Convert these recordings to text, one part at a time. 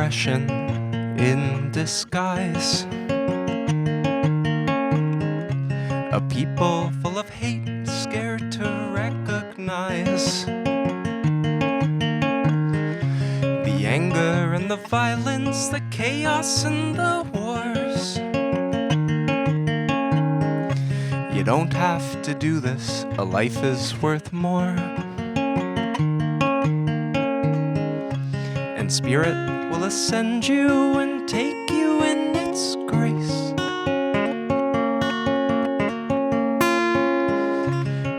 depression in disguise. A people full of hate, scared to recognize the anger and the violence, the chaos and the wars. You don't have to do this, a life is worth more. And Spirit will ascend you and take you in its grace.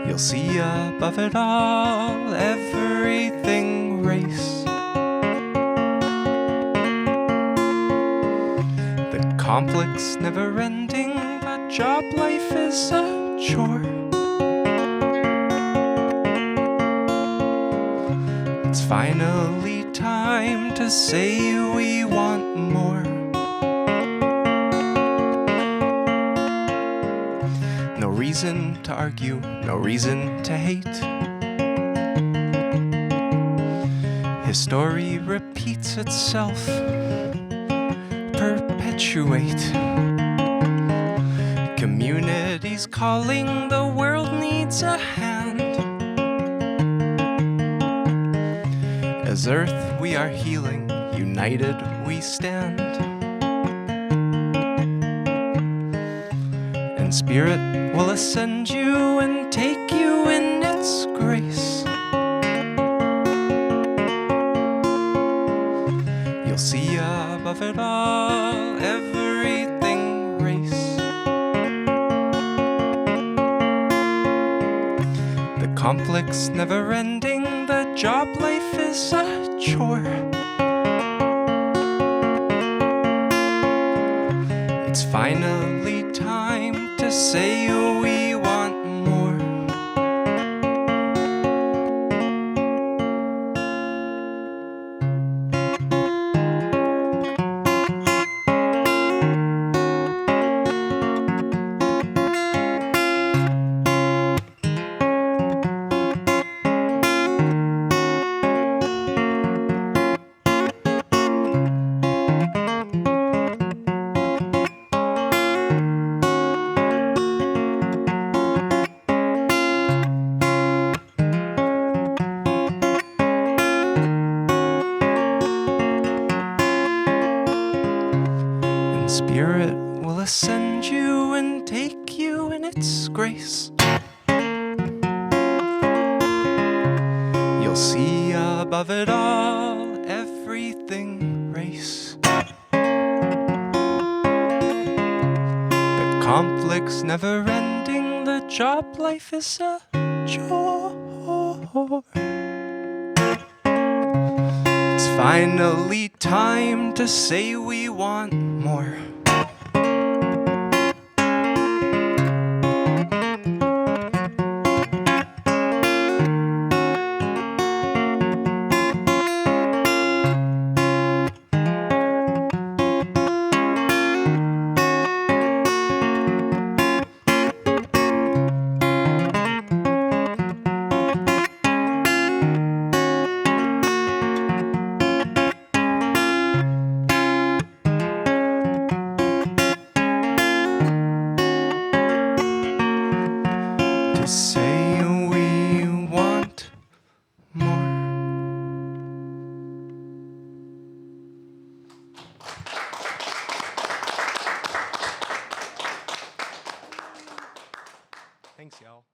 You'll see above it all, everything race. The conflict's never ending, but job life is a chore. It's finally time to say we want more. No reason to argue, no reason to hate. History repeats itself, perpetuate. Community's calling, the world needs a hand. As Earth we are healing, united we stand. And Spirit will ascend you and take you in its grace. You'll see above it all, everything race. The conflict's never ending, the job life is a chore. It's finally time to say we want more. Spirit will ascend you and take you in its grace. You'll see above it all, everything race. The conflict's never ending, the job life is a chore. It's finally time to say we want more. To say we want more. Thanks, y'all.